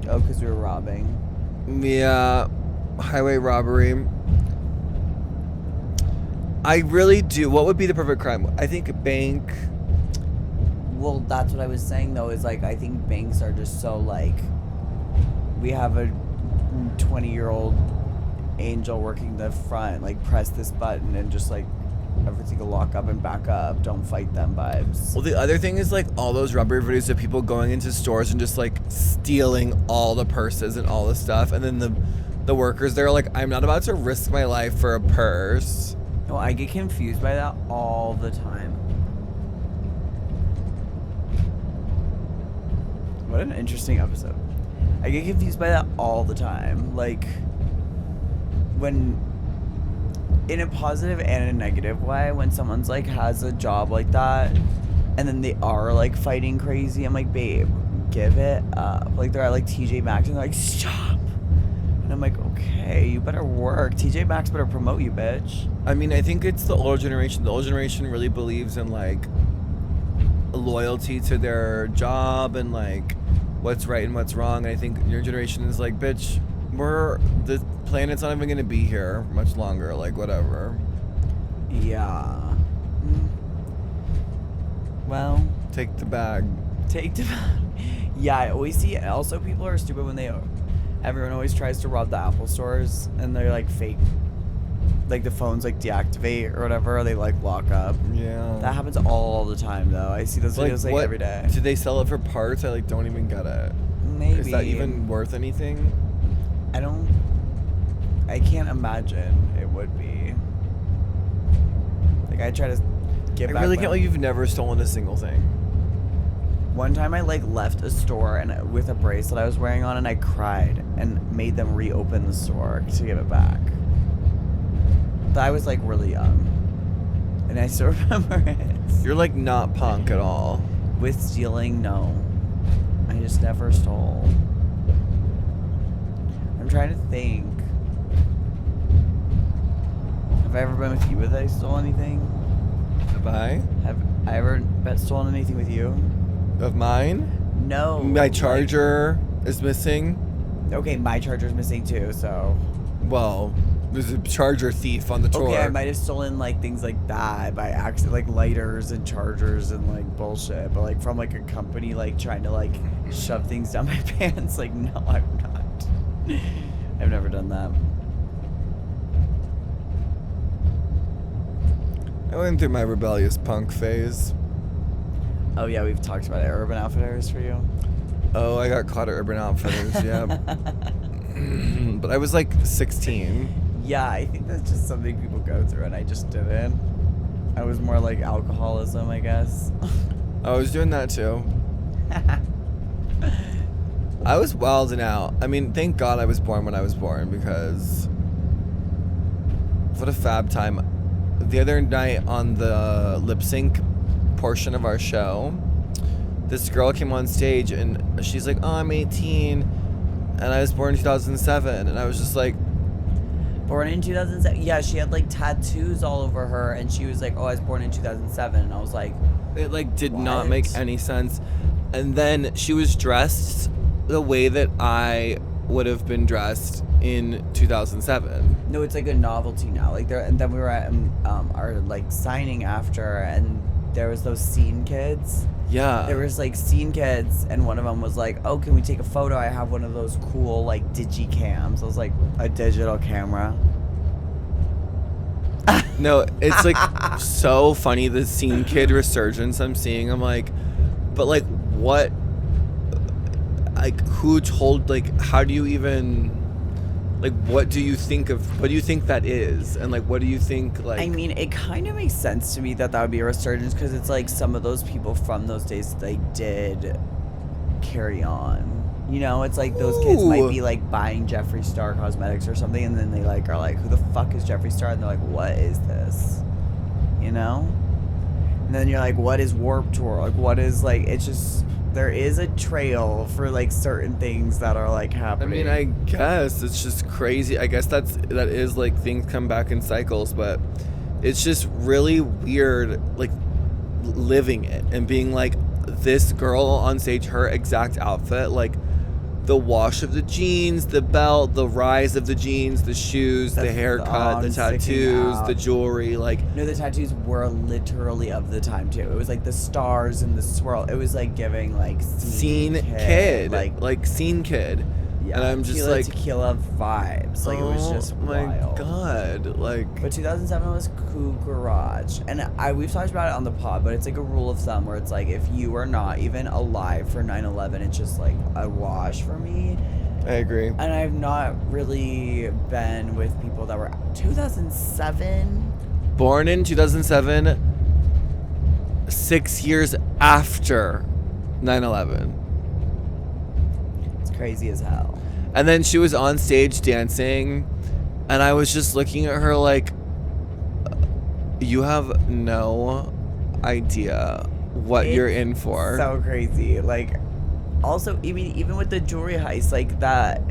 [SPEAKER 2] Oh, because we were robbing.
[SPEAKER 3] Yeah, highway robbery. I really do. What would be the perfect crime? I think a bank.
[SPEAKER 2] Well, that's what I was saying, though, is, like, I think banks are just so, like, we have a 20-year-old angel working the front, like, press this button and just, like, everything will lock up and back up. Don't fight them vibes.
[SPEAKER 3] Well, the other thing is, like, all those robbery videos of people going into stores and just, like, stealing all the purses and all the stuff. And then the workers, they're like, I'm not about to risk my life for a purse.
[SPEAKER 2] No, I get confused by that all the time. What an interesting episode. I get confused by that all the time. Like, when, in a positive and a negative way, when someone's, like, has a job like that, and then they are, like, fighting crazy, I'm like, babe, give it up. Like, they're at, like, TJ Maxx, and they're like, stop. And I'm like, okay, you better work. TJ Maxx better promote you, bitch.
[SPEAKER 3] I mean, I think it's the older generation. The older generation really believes in, like, loyalty to their job and, like, what's right and what's wrong. And I think your generation is like, bitch, the planet's not even gonna be here much longer, like, whatever.
[SPEAKER 2] Yeah. Well,
[SPEAKER 3] take the bag.
[SPEAKER 2] Yeah, I always see it. Also, people are stupid when everyone always tries to rob the Apple stores, and they're like fake, like the phones like deactivate or whatever, or they like lock up.
[SPEAKER 3] Yeah,
[SPEAKER 2] that happens all the time though. I see those videos like every day.
[SPEAKER 3] Do they sell it for parts? I like don't even get it.
[SPEAKER 2] Maybe.
[SPEAKER 3] Is that even worth anything?
[SPEAKER 2] I can't imagine it would be. Like, I try to get back.
[SPEAKER 3] I really can't believe you've never stolen a single thing.
[SPEAKER 2] One time I like left a store and with a bracelet I was wearing on, and I cried and made them reopen the store to give it back. But I was like really young, and I still remember it.
[SPEAKER 3] You're like not punk at all.
[SPEAKER 2] With stealing, no. I just never stole. I'm trying to think. Have I ever been with you that I stole anything?
[SPEAKER 3] Have I?
[SPEAKER 2] Have I ever stolen anything with you?
[SPEAKER 3] Of mine?
[SPEAKER 2] No.
[SPEAKER 3] My charger is missing.
[SPEAKER 2] Okay, my charger's missing too, so.
[SPEAKER 3] Well, there's a charger thief on the tour.
[SPEAKER 2] Okay, I might have stolen like things like that by accident, like lighters and chargers and like bullshit, but like from like a company like trying to like shove things down my pants. Like, no, I'm not. I've never done that.
[SPEAKER 3] I went through my rebellious punk phase.
[SPEAKER 2] Oh yeah, we've talked about it. Urban Outfitters for you.
[SPEAKER 3] Oh, I got caught at Urban Outfitters, yeah. But I was like 16.
[SPEAKER 2] Yeah, I think that's just something people go through, and I just didn't. I was more like alcoholism, I guess.
[SPEAKER 3] I was doing that too. I was wilding out. I mean, thank God I was born when I was born, because what a fab time. The other night on the lip sync portion of our show, this girl came on stage and she's like, oh, I'm 18 and I was born in 2007. And I was just like,
[SPEAKER 2] born in 2007? Yeah, she had like tattoos all over her, and she was like, oh, I was born in 2007. And I was like,
[SPEAKER 3] it like did
[SPEAKER 2] what?
[SPEAKER 3] Not make any sense. And then she was dressed the way that I would have been dressed in 2007.
[SPEAKER 2] No, it's like a novelty now. Like there, and then we were at our like signing after, and there was those scene kids.
[SPEAKER 3] Yeah.
[SPEAKER 2] There was like scene kids, and one of them was like, oh, can we take a photo? I have one of those cool like digi cams. I was like, a digital camera.
[SPEAKER 3] No, it's like so funny, the scene kid resurgence I'm seeing. I'm like, but like what, like who told, like how do you even, like what do you think that is? And like what do you think, like,
[SPEAKER 2] I mean, it kind of makes sense to me that would be a resurgence, because it's like some of those people from those days, they did carry on. You know, it's like those kids might be like buying Jeffree Star cosmetics or something, and then they like are like, who the fuck is Jeffree Star? And they're like, what is this? You know? And then you're like, what is Warped Tour? Like, what is, like, it's just, there is a trail for like certain things that are like happening.
[SPEAKER 3] I mean, I guess it's just crazy. I guess that is like things come back in cycles, but it's just really weird, like living it and being like, this girl on stage, her exact outfit, like the wash of the jeans, the belt, the rise of the jeans, the shoes, the haircut, the tattoos, the jewelry, like.
[SPEAKER 2] No, the tattoos were literally of the time too. It was like the stars and the swirl. It was like giving like
[SPEAKER 3] scene kid. Like scene kid.
[SPEAKER 2] Yeah,
[SPEAKER 3] and I'm just
[SPEAKER 2] tequila,
[SPEAKER 3] like
[SPEAKER 2] tequila vibes. Like, it was just
[SPEAKER 3] my
[SPEAKER 2] wild.
[SPEAKER 3] God, like.
[SPEAKER 2] But 2007 was Cool Garage, and we've talked about it on the pod, but it's like a rule of thumb where it's like if you are not even alive for 9/11, it's just like a wash for me.
[SPEAKER 3] I agree.
[SPEAKER 2] And I've not really been with people that were 2007.
[SPEAKER 3] Born in 2007, 6 years after 9/11.
[SPEAKER 2] It's crazy as hell.
[SPEAKER 3] And then she was on stage dancing, and I was just looking at her like, you have no idea what you're in for.
[SPEAKER 2] So crazy. Like, also, even with the jewelry heist, like that,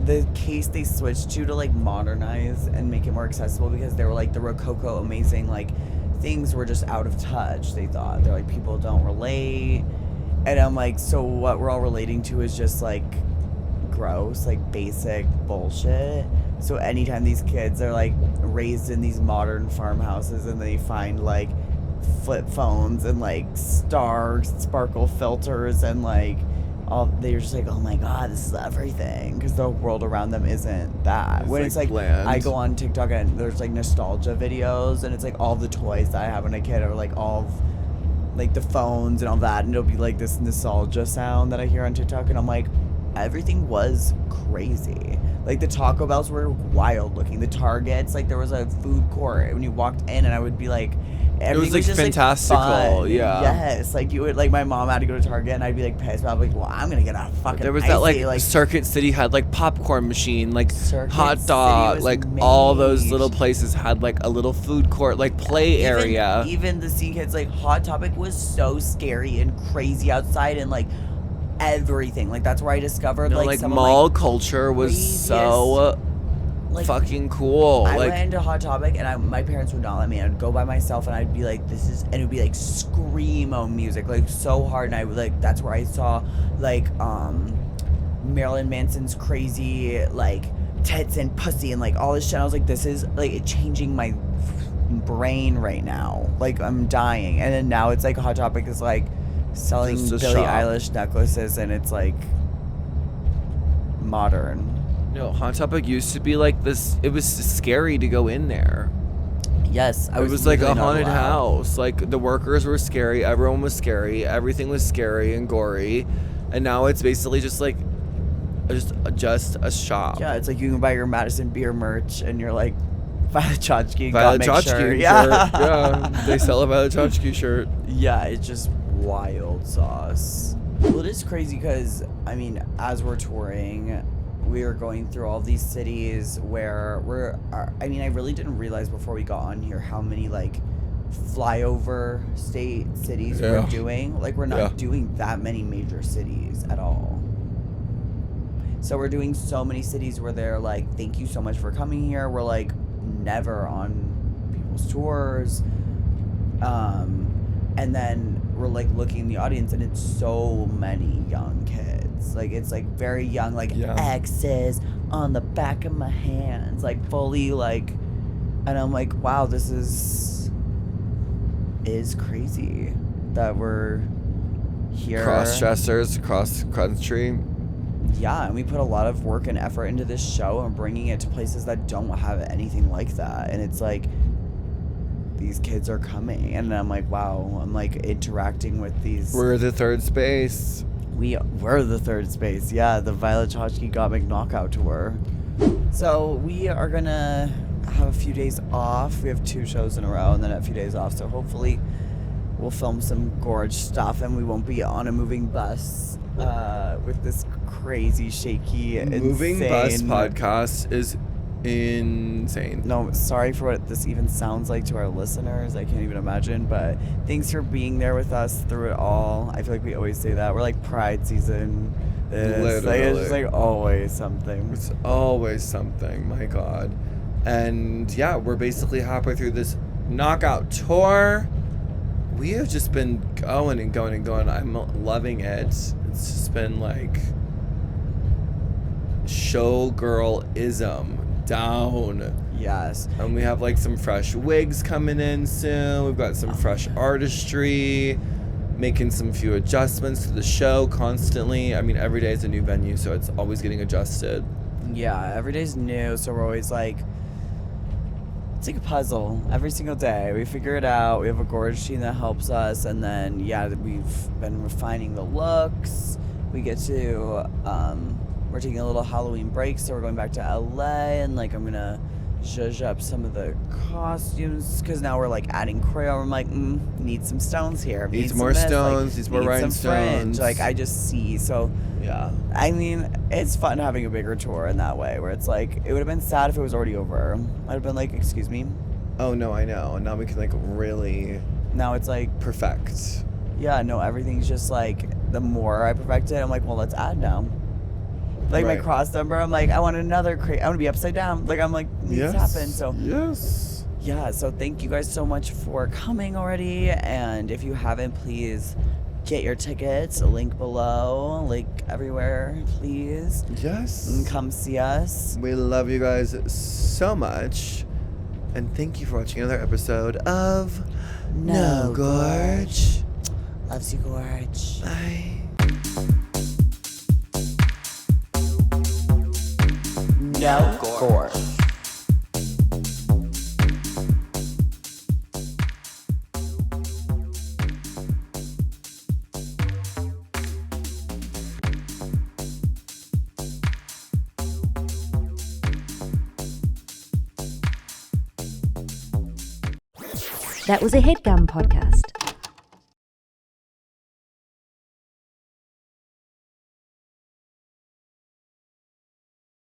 [SPEAKER 2] the case they switched to like modernize and make it more accessible because they were like the Rococo amazing like things were just out of touch. They thought they're like people don't relate, and I'm like, so what we're all relating to is just like gross, like basic bullshit. So anytime these kids are like raised in these modern farmhouses and they find like flip phones and like sparkle filters and like all, they're just like, oh my God, this is everything, because the world around them isn't that. When it's like
[SPEAKER 3] bland.
[SPEAKER 2] I go on TikTok and there's like nostalgia videos and it's like all the toys that I had when I was a kid are like all of, like the phones and all that, and it'll be like this nostalgia sound that I hear on TikTok, and I'm like, everything was crazy. Like the Taco Bells were wild looking. The Targets, like there was a food court when you walked in, and I would be like, everything was just
[SPEAKER 3] fantastical,
[SPEAKER 2] like fun.
[SPEAKER 3] yeah.
[SPEAKER 2] Yes, like you would, like my mom had to go to Target, and I'd be like pissed, but I'd be like, well, I'm gonna get a fucking.
[SPEAKER 3] There was
[SPEAKER 2] icy,
[SPEAKER 3] that like Circuit City had like popcorn machine, like
[SPEAKER 2] Circuit
[SPEAKER 3] hot dog,
[SPEAKER 2] City
[SPEAKER 3] like
[SPEAKER 2] was
[SPEAKER 3] all those
[SPEAKER 2] made.
[SPEAKER 3] little places had like a little food court, like play area.
[SPEAKER 2] Even the Scene Kids, like Hot Topic was so scary and crazy outside, and like everything. Like that's where I discovered like some
[SPEAKER 3] mall
[SPEAKER 2] of my
[SPEAKER 3] culture was
[SPEAKER 2] craziest,
[SPEAKER 3] so
[SPEAKER 2] like,
[SPEAKER 3] fucking cool.
[SPEAKER 2] I
[SPEAKER 3] like
[SPEAKER 2] went into Hot Topic, and my parents would not let me. I'd go by myself, and I'd be like, this is, and it would be like screamo music, like so hard, and I would like, that's where I saw like Marilyn Manson's crazy like tits and pussy and like all this shit. I was like, this is like it changing my brain right now. Like I'm dying. And then now it's like Hot Topic is like selling
[SPEAKER 3] Just a
[SPEAKER 2] Billie
[SPEAKER 3] shop.
[SPEAKER 2] Eilish necklaces, and it's like modern.
[SPEAKER 3] no, Hot Topic used to be like this. It was scary to go in there.
[SPEAKER 2] Yes,
[SPEAKER 3] It was like a
[SPEAKER 2] literally not
[SPEAKER 3] haunted
[SPEAKER 2] allowed.
[SPEAKER 3] house. Like the workers were scary, everyone was scary, everything was scary and gory, and now it's basically just like just a shop.
[SPEAKER 2] Yeah, it's like you can buy your Madison beer merch, and you're like, Violet Chachki,
[SPEAKER 3] Violet
[SPEAKER 2] Gottmik
[SPEAKER 3] Chachki
[SPEAKER 2] shirt.
[SPEAKER 3] shirt.
[SPEAKER 2] Yeah.
[SPEAKER 3] Yeah, they sell a Violet Chachki shirt.
[SPEAKER 2] Yeah, it's just wild sauce. Well, it is crazy because, I mean, as we're touring, we are going through all these cities where I really didn't realize before we got on here how many, like, flyover cities we're doing. Like, we're not doing that many major cities at all. So we're doing so many cities where they're like, thank you so much for coming here. We're, like, never on people's tours. And then we're like looking in the audience, and it's so many young kids. Like it's like very young, like X's on the back of my hands, like fully like, and I'm like, wow, this is crazy that we're here.
[SPEAKER 3] Cross-dressers across country.
[SPEAKER 2] Yeah, and we put a lot of work and effort into this show and bringing it to places that don't have anything like that. And it's like, these kids are coming, and I'm like, wow, I'm like interacting with these.
[SPEAKER 3] We're the third space.
[SPEAKER 2] We're the third space, yeah, the Violet Chachki Gottmik knockout tour. So we are gonna have a few days off. We have 2 shows in a row and then a few days off, so hopefully we'll film some Gorge stuff, and we won't be on a moving bus with this crazy, shaky,
[SPEAKER 3] Moving Bus
[SPEAKER 2] insane
[SPEAKER 3] podcast is insane.
[SPEAKER 2] No, sorry for what this even sounds like to our listeners. I can't even imagine, but thanks for being there with us through it all. I feel like we always say that. We're like Pride season. It's just like always something.
[SPEAKER 3] It's always something, my God. And yeah, we're basically halfway through this knockout tour. We have just been going and going and going. I'm loving it. It's just been like showgirl-ism down.
[SPEAKER 2] Yes.
[SPEAKER 3] And we have like some fresh wigs coming in soon. We've got some fresh artistry, making some few adjustments to the show constantly. I mean, every day is a new venue, so it's always getting adjusted.
[SPEAKER 2] Yeah, every day's new, so we're always like, it's like a puzzle. Every single day, we figure it out. We have a Gorge team that helps us, and then, yeah, we've been refining the looks. We get to, we're taking a little Halloween break, so we're going back to LA, and, like, I'm gonna zhuzh up some of the costumes, because now we're, like, adding crayon. I'm like, need some stones here.
[SPEAKER 3] Need
[SPEAKER 2] some
[SPEAKER 3] more
[SPEAKER 2] this,
[SPEAKER 3] stones, need more rhinestones.
[SPEAKER 2] Like, I just see, so...
[SPEAKER 3] Yeah.
[SPEAKER 2] I mean, it's fun having a bigger tour in that way, where it's like, it would have been sad if it was already over. I'd have been like, excuse me?
[SPEAKER 3] Oh, no, I know. And now we can, like, really...
[SPEAKER 2] Now it's like...
[SPEAKER 3] perfect.
[SPEAKER 2] Yeah, no, everything's just like, the more I perfect it, I'm like, well, let's add now. Like,
[SPEAKER 3] Right.
[SPEAKER 2] my cross number, I'm like, I want another I want to be upside down. Like, I'm like, needs to happen, so...
[SPEAKER 3] Yes.
[SPEAKER 2] Yeah, so thank you guys so much for coming already, and if you haven't, please... get your tickets, link below, link everywhere, please.
[SPEAKER 3] Yes.
[SPEAKER 2] And come see us.
[SPEAKER 3] We love you guys so much. And thank you for watching another episode of
[SPEAKER 2] No
[SPEAKER 3] Gorge.
[SPEAKER 2] Loves you, Gorge.
[SPEAKER 3] Bye.
[SPEAKER 2] No Gorge.
[SPEAKER 1] That was a HeadGum podcast.